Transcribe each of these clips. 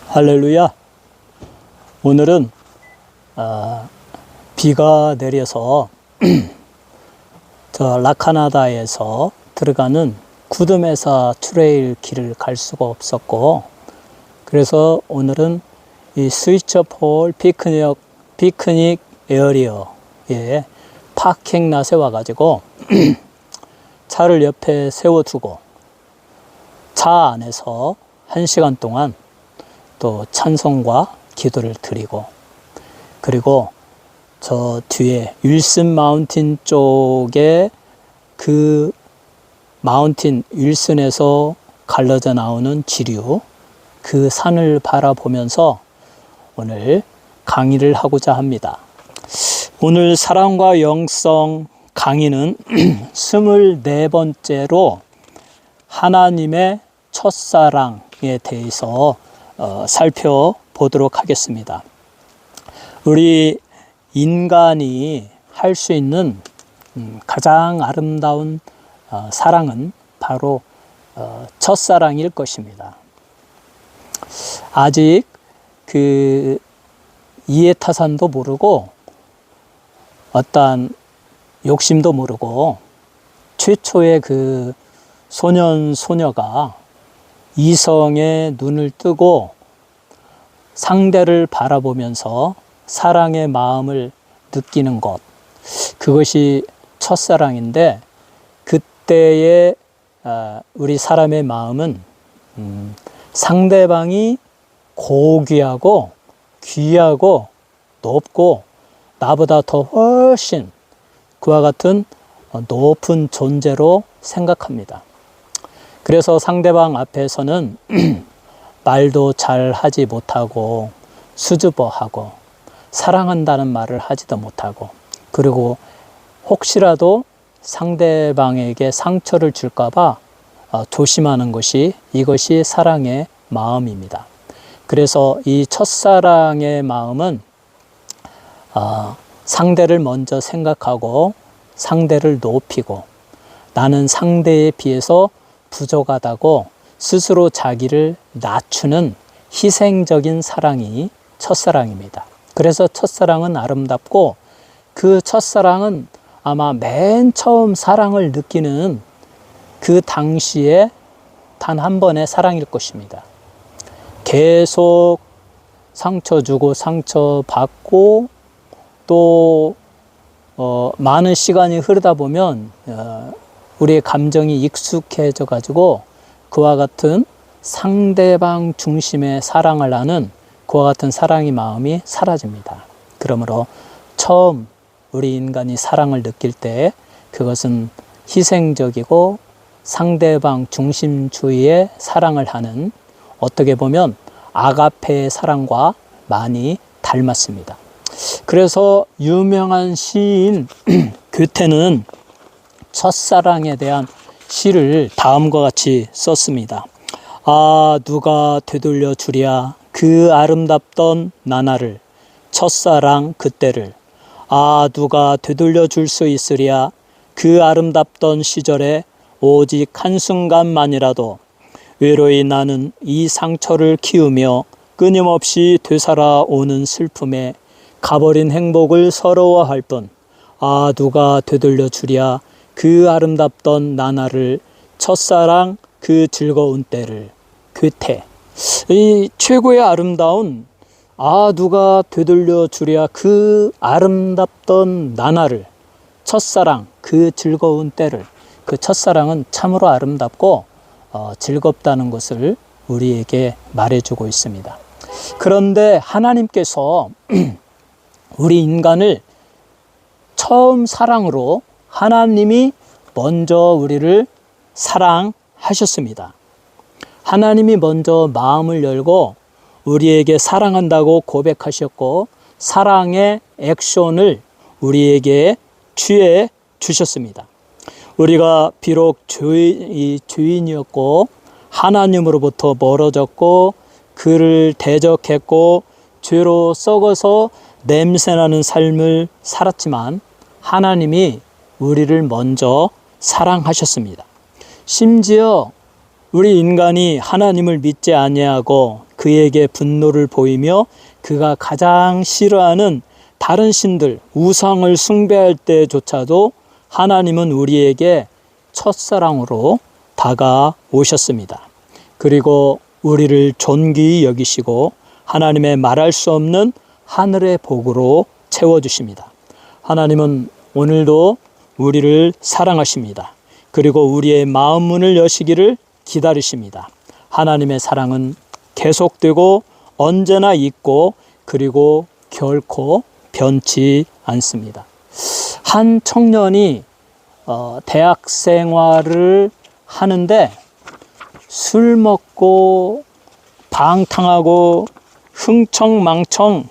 할렐루야. 오늘은 비가 내려서 저 라카나다에서 들어가는 구드메사 트레일 길을 갈 수가 없었고, 그래서 오늘은 이 스위처폴 피크닉 에어리어에 파킹랏에 와가지고 차를 옆에 세워두고 차 안에서 1시간 동안 또 찬송과 기도를 드리고, 그리고 저 뒤에 윌슨 마운틴 쪽에 그 마운틴 윌슨에서 갈라져 나오는 지류, 그 산을 바라보면서 오늘 강의를 하고자 합니다. 오늘 사랑과 영성 강의는 24번째로 하나님의 첫사랑에 대해서 살펴보도록 하겠습니다. 우리 인간이 할 수 있는 가장 아름다운 사랑은 바로 첫사랑일 것입니다. 아직 그 이해타산도 모르고 어떠한 욕심도 모르고 최초의 그 소년 소녀가 이성의 눈을 뜨고 상대를 바라보면서 사랑의 마음을 느끼는 것, 그것이 첫사랑인데, 그때의 우리 사람의 마음은 상대방이 고귀하고 귀하고 높고 나보다 더 훨씬 그와 같은 높은 존재로 생각합니다. 그래서 상대방 앞에서는 말도 잘 하지 못하고 수줍어하고 사랑한다는 말을 하지도 못하고, 그리고 혹시라도 상대방에게 상처를 줄까봐 조심하는 것이, 이것이 사랑의 마음입니다. 그래서 이 첫사랑의 마음은 상대를 먼저 생각하고 상대를 높이고 나는 상대에 비해서 부족하다고 스스로 자기를 낮추는 희생적인 사랑이 첫사랑입니다. 그래서 첫사랑은 아름답고, 그 첫사랑은 아마 맨 처음 사랑을 느끼는 그 당시에 단 한 번의 사랑일 것입니다. 계속 상처 주고 상처 받고 또 많은 시간이 흐르다 보면 우리의 감정이 익숙해져 가지고 그와 같은 상대방 중심의 사랑을 하는 그와 같은 사랑의 마음이 사라집니다. 그러므로 처음 우리 인간이 사랑을 느낄 때 그것은 희생적이고 상대방 중심주의의 사랑을 하는, 어떻게 보면 아가페의 사랑과 많이 닮았습니다. 그래서 유명한 시인 괴테는 첫사랑에 대한 시를 다음과 같이 썼습니다. 아, 누가 되돌려 주랴 그 아름답던 나날을, 첫사랑 그때를. 아, 누가 되돌려 줄 수 있으랴 그 아름답던 시절에 오직 한순간만이라도. 외로이 나는 이 상처를 키우며 끊임없이 되살아오는 슬픔에 가버린 행복을 서러워할 뿐. 아, 누가 되돌려 주랴 그 아름답던 나날을, 첫사랑 그 즐거운 때를. 괴테. 이 최고의 아름다운, 아, 누가 되돌려 주랴 그 아름답던 나날을, 첫사랑 그 즐거운 때를. 그 첫사랑은 참으로 아름답고 즐겁다는 것을 우리에게 말해주고 있습니다. 그런데 하나님께서 우리 인간을 처음 사랑으로 하나님이 먼저 우리를 사랑하셨습니다. 하나님이 먼저 마음을 열고 우리에게 사랑한다고 고백하셨고, 사랑의 액션을 우리에게 취해 주셨습니다. 우리가 비록 죄인이었고 하나님으로부터 멀어졌고 그를 대적했고 죄로 썩어서 냄새나는 삶을 살았지만, 하나님이 우리를 먼저 사랑하셨습니다. 심지어 우리 인간이 하나님을 믿지 아니하고 그에게 분노를 보이며 그가 가장 싫어하는 다른 신들, 우상을 숭배할 때조차도 하나님은 우리에게 첫사랑으로 다가오셨습니다. 그리고 우리를 존귀히 여기시고 하나님의 말할 수 없는 하늘의 복으로 채워주십니다. 하나님은 오늘도 우리를 사랑하십니다. 그리고 우리의 마음 문을 여시기를 기다리십니다. 하나님의 사랑은 계속되고 언제나 있고 그리고 결코 변치 않습니다. 한 청년이 대학 생활을 하는데 술 먹고 방탕하고 흥청망청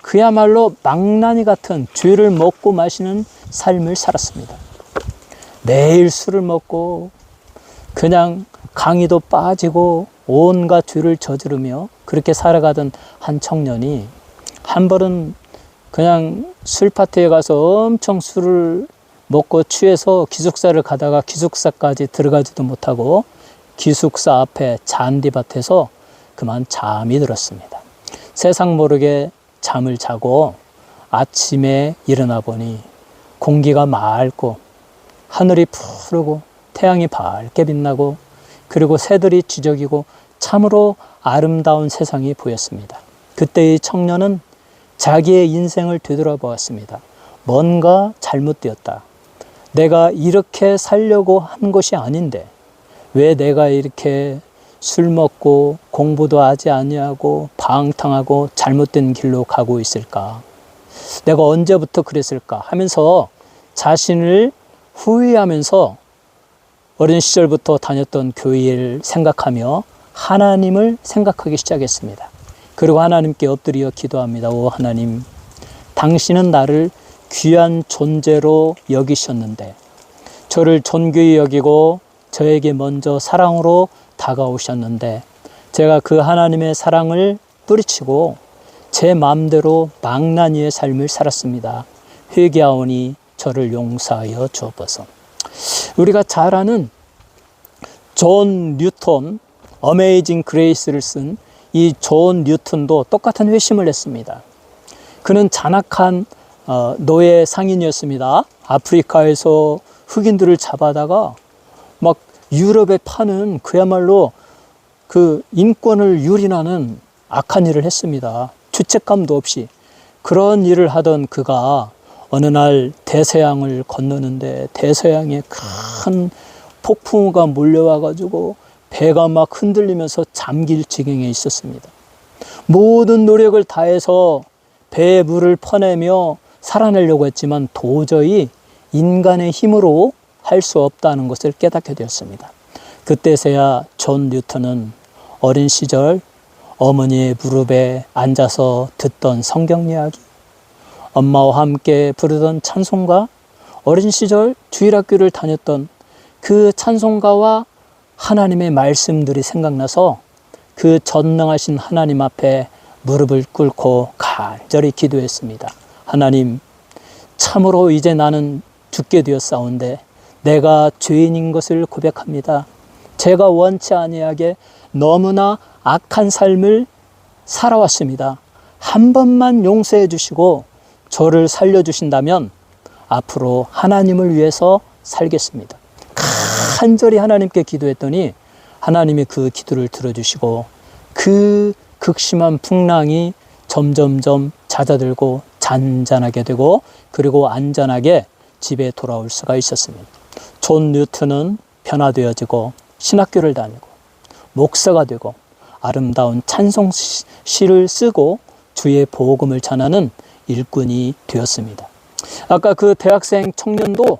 그야말로 망나니 같은 죄를 먹고 마시는 삶을 살았습니다. 매일 술을 먹고 그냥 강의도 빠지고 온갖 죄를 저지르며 그렇게 살아가던 한 청년이 한 번은 그냥 술 파티에 가서 엄청 술을 먹고 취해서 기숙사를 가다가 기숙사까지 들어가지도 못하고 기숙사 앞에 잔디밭에서 그만 잠이 들었습니다. 세상 모르게 잠을 자고 아침에 일어나 보니 공기가 맑고 하늘이 푸르고 태양이 밝게 빛나고 그리고 새들이 지저귀고 참으로 아름다운 세상이 보였습니다. 그때 이 청년은 자기의 인생을 되돌아보았습니다. 뭔가 잘못되었다. 내가 이렇게 살려고 한 것이 아닌데 왜 내가 이렇게 술 먹고 공부도 하지 아니하고 방탕하고 잘못된 길로 가고 있을까? 내가 언제부터 그랬을까? 하면서 자신을 후회하면서 어린 시절부터 다녔던 교회를 생각하며 하나님을 생각하기 시작했습니다. 그리고 하나님께 엎드려 기도합니다. 오 하나님, 당신은 나를 귀한 존재로 여기셨는데 저를 존귀히 여기고 저에게 먼저 사랑으로 다가오셨는데 제가 그 하나님의 사랑을 뿌리치고 제 마음대로 망나니의 삶을 살았습니다. 회개하오니 저를 용서하여 주옵소서. 우리가 잘 아는 존 뉴턴 어메이징 그레이스를 쓴 이 존 뉴턴도 똑같은 회심을 했습니다. 그는 잔악한 노예 상인이었습니다. 아프리카에서 흑인들을 잡아다가 막 유럽에 파는 그야말로 그 인권을 유린하는 악한 일을 했습니다. 죄책감도 없이. 그런 일을 하던 그가 어느 날 대서양을 건너는데 대서양에 큰 폭풍우가 몰려와가지고 배가 막 흔들리면서 잠길 지경에 있었습니다. 모든 노력을 다해서 배에 물을 퍼내며 살아내려고 했지만 도저히 인간의 힘으로 할 수 없다는 것을 깨닫게 되었습니다. 그때서야 존 뉴턴은 어린 시절 어머니의 무릎에 앉아서 듣던 성경 이야기, 엄마와 함께 부르던 찬송가, 어린 시절 주일학교를 다녔던 그 찬송가와 하나님의 말씀들이 생각나서 그 전능하신 하나님 앞에 무릎을 꿇고 간절히 기도했습니다. 하나님, 참으로 이제 나는 죽게 되었사온데 내가 죄인인 것을 고백합니다. 제가 원치 아니하게 너무나 악한 삶을 살아왔습니다. 한 번만 용서해 주시고 저를 살려주신다면 앞으로 하나님을 위해서 살겠습니다. 간절히 하나님께 기도했더니 하나님이 그 기도를 들어주시고 그 극심한 풍랑이 점점점 잦아들고 잔잔하게 되고 그리고 안전하게 집에 돌아올 수가 있었습니다. 존 뉴턴은 변화되어지고 신학교를 다니고 목사가 되고 아름다운 찬송시를 쓰고 주의 복음을 전하는 일꾼이 되었습니다. 아까 그 대학생 청년도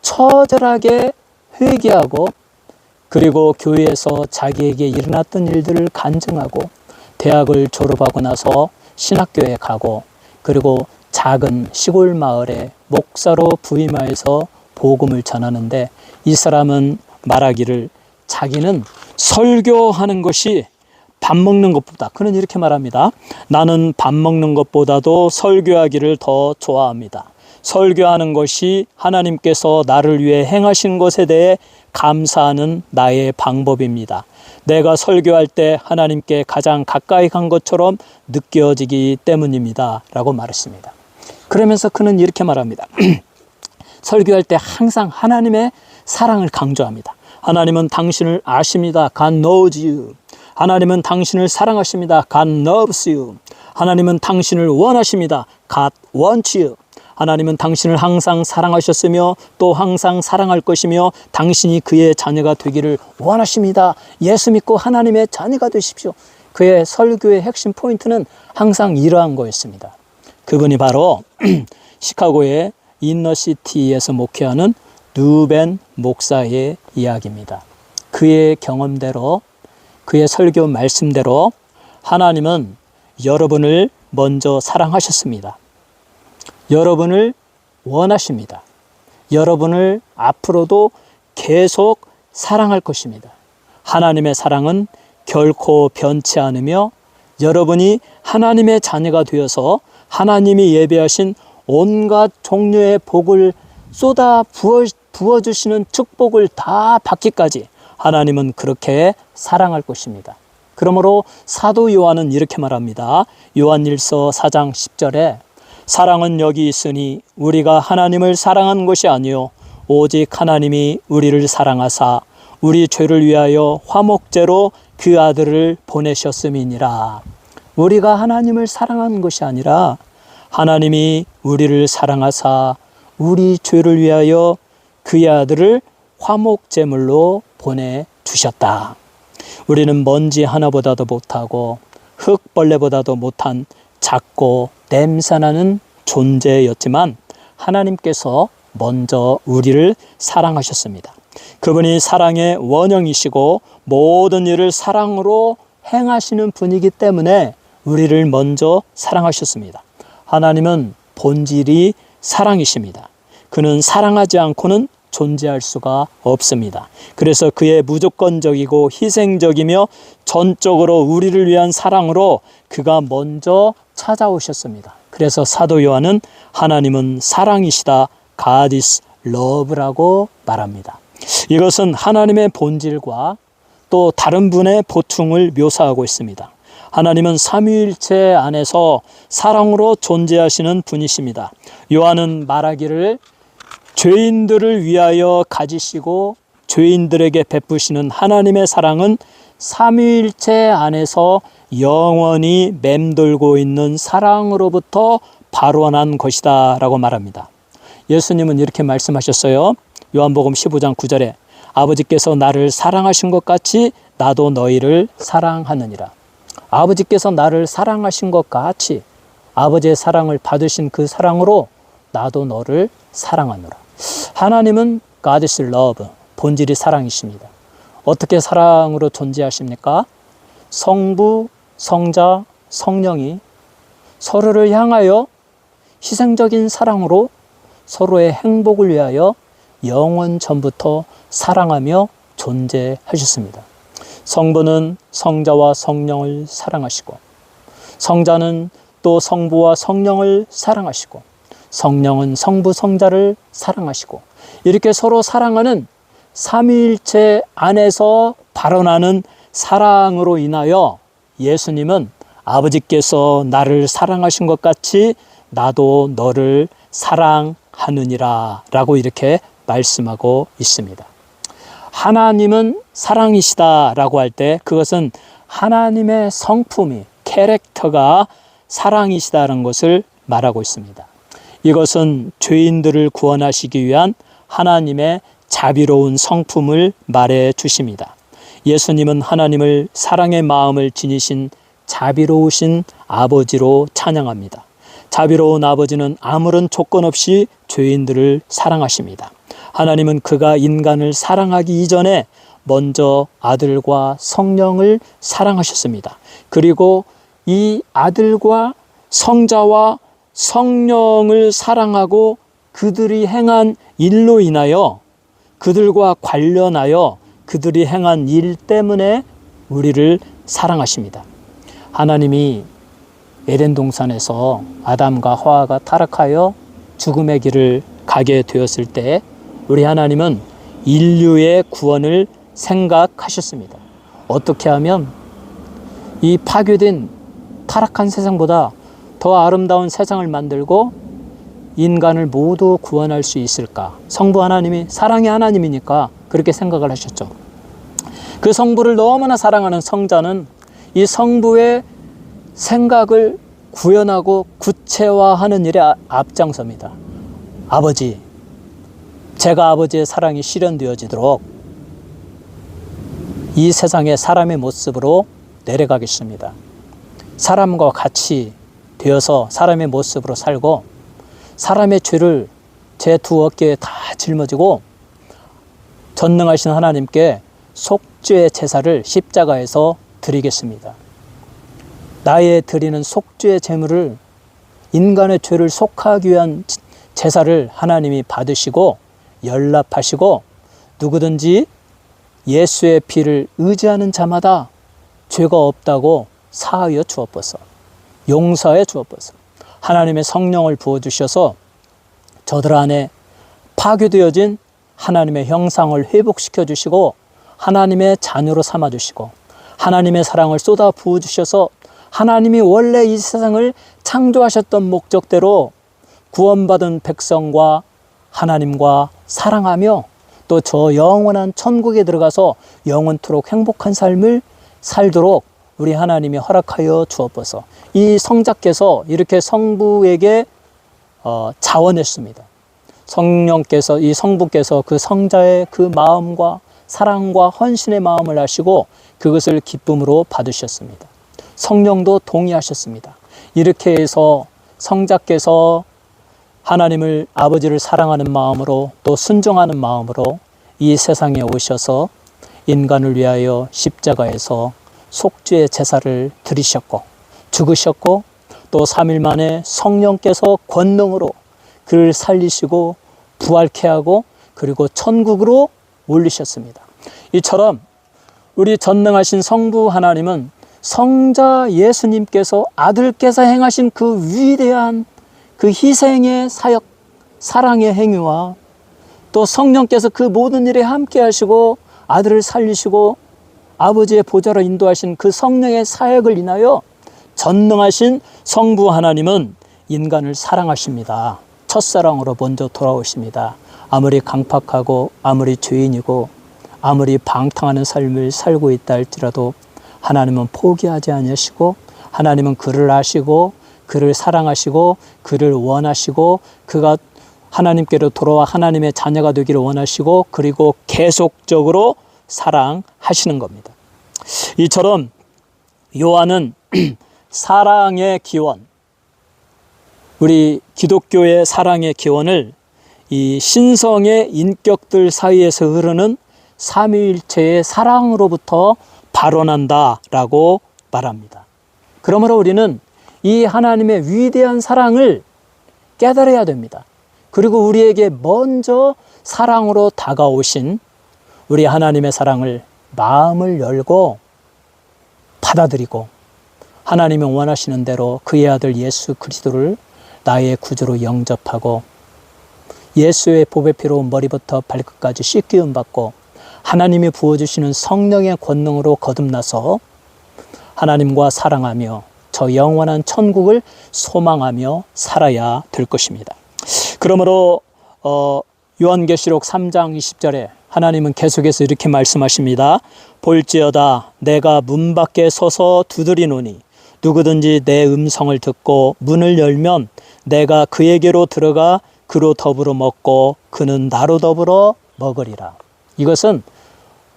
처절하게 회개하고 그리고 교회에서 자기에게 일어났던 일들을 간증하고 대학을 졸업하고 나서 신학교에 가고 그리고 작은 시골 마을에 목사로 부임하여서 복음을 전하는데 이 사람은 말하기를 자기는 설교하는 것이 밥 먹는 것보다, 그는 이렇게 말합니다. 나는 밥 먹는 것보다도 설교하기를 더 좋아합니다. 설교하는 것이 하나님께서 나를 위해 행하신 것에 대해 감사하는 나의 방법입니다. 내가 설교할 때 하나님께 가장 가까이 간 것처럼 느껴지기 때문입니다. 라고 말했습니다. 그러면서 그는 이렇게 말합니다. 설교할 때 항상 하나님의 사랑을 강조합니다. 하나님은 당신을 아십니다. God knows you. 하나님은 당신을 사랑하십니다. God loves you. 하나님은 당신을 원하십니다. God wants you. 하나님은 당신을 항상 사랑하셨으며 또 항상 사랑할 것이며 당신이 그의 자녀가 되기를 원하십니다. 예수 믿고 하나님의 자녀가 되십시오. 그의 설교의 핵심 포인트는 항상 이러한 거였습니다. 그분이 바로 시카고의 인너시티에서 목회하는 르벤 목사의 이야기입니다. 그의 경험대로, 그의 설교 말씀대로 하나님은 여러분을 먼저 사랑하셨습니다. 여러분을 원하십니다. 여러분을 앞으로도 계속 사랑할 것입니다. 하나님의 사랑은 결코 변치 않으며 여러분이 하나님의 자녀가 되어서 하나님이 예배하신 온갖 종류의 복을 쏟아 부어주시는 축복을 다 받기까지 하나님은 그렇게 사랑할 것입니다. 그러므로 사도 요한은 이렇게 말합니다. 요한일서 4장 10절에 사랑은 여기 있으니 우리가 하나님을 사랑한 것이 아니요 오직 하나님이 우리를 사랑하사 우리 죄를 위하여 화목제로 그 아들을 보내셨음이니라. 우리가 하나님을 사랑한 것이 아니라 하나님이 우리를 사랑하사 우리 죄를 위하여 그의 아들을 화목제물로 보내주셨다. 우리는 먼지 하나보다도 못하고 흙벌레보다도 못한 작고 냄새나는 존재였지만 하나님께서 먼저 우리를 사랑하셨습니다. 그분이 사랑의 원형이시고 모든 일을 사랑으로 행하시는 분이기 때문에 우리를 먼저 사랑하셨습니다. 하나님은 본질이 사랑이십니다. 그는 사랑하지 않고는 존재할 수가 없습니다. 그래서 그의 무조건적이고 희생적이며 전적으로 우리를 위한 사랑으로 그가 먼저 찾아오셨습니다. 그래서 사도 요한은 하나님은 사랑이시다. God is love라고 말합니다. 이것은 하나님의 본질과 또 다른 분의 보충을 묘사하고 있습니다. 하나님은 삼위일체 안에서 사랑으로 존재하시는 분이십니다. 요한은 말하기를 죄인들을 위하여 가지시고 죄인들에게 베푸시는 하나님의 사랑은 삼위일체 안에서 영원히 맴돌고 있는 사랑으로부터 발원한 것이다 라고 말합니다. 예수님은 이렇게 말씀하셨어요. 요한복음 15장 9절에 아버지께서 나를 사랑하신 것 같이 나도 너희를 사랑하느니라. 아버지께서 나를 사랑하신 것 같이 아버지의 사랑을 받으신 그 사랑으로 나도 너를 사랑하노라. 하나님은 God is love, 본질이 사랑이십니다. 어떻게 사랑으로 존재하십니까? 성부, 성자, 성령이 서로를 향하여 희생적인 사랑으로 서로의 행복을 위하여 영원 전부터 사랑하며 존재하셨습니다. 성부는 성자와 성령을 사랑하시고 성자는 또 성부와 성령을 사랑하시고 성령은 성부 성자를 사랑하시고 이렇게 서로 사랑하는 삼위일체 안에서 발원하는 사랑으로 인하여 예수님은 아버지께서 나를 사랑하신 것 같이 나도 너를 사랑하느니라 라고 이렇게 말씀하고 있습니다. 하나님은 사랑이시다 라고 할 때 그것은 하나님의 성품이, 캐릭터가 사랑이시다는 것을 말하고 있습니다. 이것은 죄인들을 구원하시기 위한 하나님의 자비로운 성품을 말해 주십니다. 예수님은 하나님을 사랑의 마음을 지니신 자비로우신 아버지로 찬양합니다. 자비로운 아버지는 아무런 조건 없이 죄인들을 사랑하십니다. 하나님은 그가 인간을 사랑하기 이전에 먼저 아들과 성령을 사랑하셨습니다. 그리고 이 아들과 성자와 성령을 사랑하고 그들이 행한 일로 인하여 그들과 관련하여 그들이 행한 일 때문에 우리를 사랑하십니다. 하나님이 에덴 동산에서 아담과 하와가 타락하여 죽음의 길을 가게 되었을 때 우리 하나님은 인류의 구원을 생각하셨습니다. 어떻게 하면 이 파괴된 타락한 세상보다 더 아름다운 세상을 만들고 인간을 모두 구원할 수 있을까? 성부 하나님이 사랑의 하나님이니까 그렇게 생각을 하셨죠. 그 성부를 너무나 사랑하는 성자는 이 성부의 생각을 구현하고 구체화하는 일에 앞장섭니다. 아버지, 제가 아버지의 사랑이 실현되어지도록 이 세상에 사람의 모습으로 내려가겠습니다. 사람과 같이 되어서 사람의 모습으로 살고 사람의 죄를 제 두 어깨에 다 짊어지고 전능하신 하나님께 속죄의 제사를 십자가에서 드리겠습니다. 나의 드리는 속죄의 제물을 인간의 죄를 속하기 위한 제사를 하나님이 받으시고 연락하시고 누구든지 예수의 피를 의지하는 자마다 죄가 없다고 사하여 주옵소서. 용서해 주옵소서. 하나님의 성령을 부어주셔서 저들 안에 파괴되어진 하나님의 형상을 회복시켜 주시고 하나님의 자녀로 삼아 주시고 하나님의 사랑을 쏟아 부어 주셔서 하나님이 원래 이 세상을 창조하셨던 목적대로 구원받은 백성과 하나님과 사랑하며 또 저 영원한 천국에 들어가서 영원토록 행복한 삶을 살도록 우리 하나님이 허락하여 주옵소서. 이 성자께서 이렇게 성부에게 자원했습니다. 성령께서 이 성부께서 그 성자의 그 마음과 사랑과 헌신의 마음을 아시고 그것을 기쁨으로 받으셨습니다. 성령도 동의하셨습니다. 이렇게 해서 성자께서 하나님을 아버지를 사랑하는 마음으로 또 순종하는 마음으로 이 세상에 오셔서 인간을 위하여 십자가에서 속죄의 제사를 드리셨고 죽으셨고 또 3일 만에 성령께서 권능으로 그를 살리시고 부활케 하고 그리고 천국으로 올리셨습니다. 이처럼 우리 전능하신 성부 하나님은 성자 예수님께서 아들께서 행하신 그 위대한 그 희생의 사역, 사랑의 행위와 또 성령께서 그 모든 일에 함께 하시고 아들을 살리시고 아버지의 보좌로 인도하신 그 성령의 사역을 인하여 전능하신 성부 하나님은 인간을 사랑하십니다. 첫사랑으로 먼저 돌아오십니다. 아무리 강팍하고 아무리 죄인이고 아무리 방탕하는 삶을 살고 있다 할지라도 하나님은 포기하지 않으시고 하나님은 그를 아시고 그를 사랑하시고 그를 원하시고 그가 하나님께로 돌아와 하나님의 자녀가 되기를 원하시고 그리고 계속적으로 사랑하시는 겁니다. 이처럼 요한은 사랑의 기원, 우리 기독교의 사랑의 기원을 이 신성의 인격들 사이에서 흐르는 삼위일체의 사랑으로부터 발원한다라고 말합니다. 그러므로 우리는 이 하나님의 위대한 사랑을 깨달아야 됩니다. 그리고 우리에게 먼저 사랑으로 다가오신 우리 하나님의 사랑을 마음을 열고 받아들이고 하나님이 원하시는 대로 그의 아들 예수 그리스도를 나의 구주로 영접하고 예수의 보배 피로 머리부터 발끝까지 씻기움 받고 하나님이 부어주시는 성령의 권능으로 거듭나서 하나님과 사랑하며 저 영원한 천국을 소망하며 살아야 될 것입니다. 그러므로 요한계시록 3장 20절에 하나님은 계속해서 이렇게 말씀하십니다. 볼지어다 내가 문 밖에 서서 두드리노니 누구든지 내 음성을 듣고 문을 열면 내가 그에게로 들어가 그로 더불어 먹고 그는 나로 더불어 먹으리라. 이것은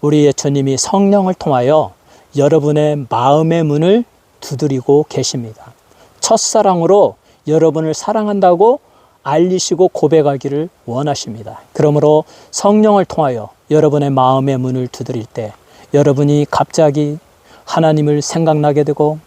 우리의 주님이 성령을 통하여 여러분의 마음의 문을 두드리고 계십니다. 첫사랑으로 여러분을 사랑한다고 알리시고 고백하기를 원하십니다. 그러므로 성령을 통하여 여러분의 마음의 문을 두드릴 때 여러분이 갑자기 하나님을 생각나게 되고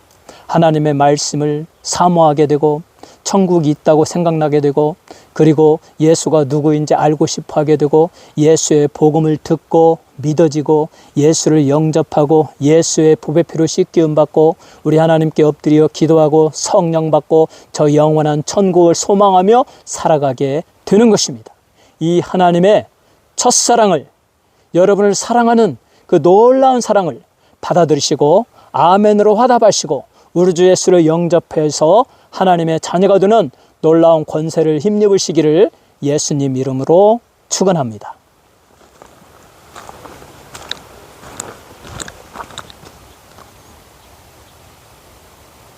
하나님의 말씀을 사모하게 되고 천국이 있다고 생각나게 되고, 그리고 예수가 누구인지 알고 싶어 하게 되고, 예수의 복음을 듣고 믿어지고, 예수를 영접하고 예수의 보배 피로 씻기움 받고, 우리 하나님께 엎드려 기도하고 성령 받고 저 영원한 천국을 소망하며 살아가게 되는 것입니다. 이 하나님의 첫사랑을, 여러분을 사랑하는 그 놀라운 사랑을 받아들이시고 아멘으로 화답하시고 우리 주 예수를 영접해서 하나님의 자녀가 되는 놀라운 권세를 힘입으시기를 예수님 이름으로 축원합니다.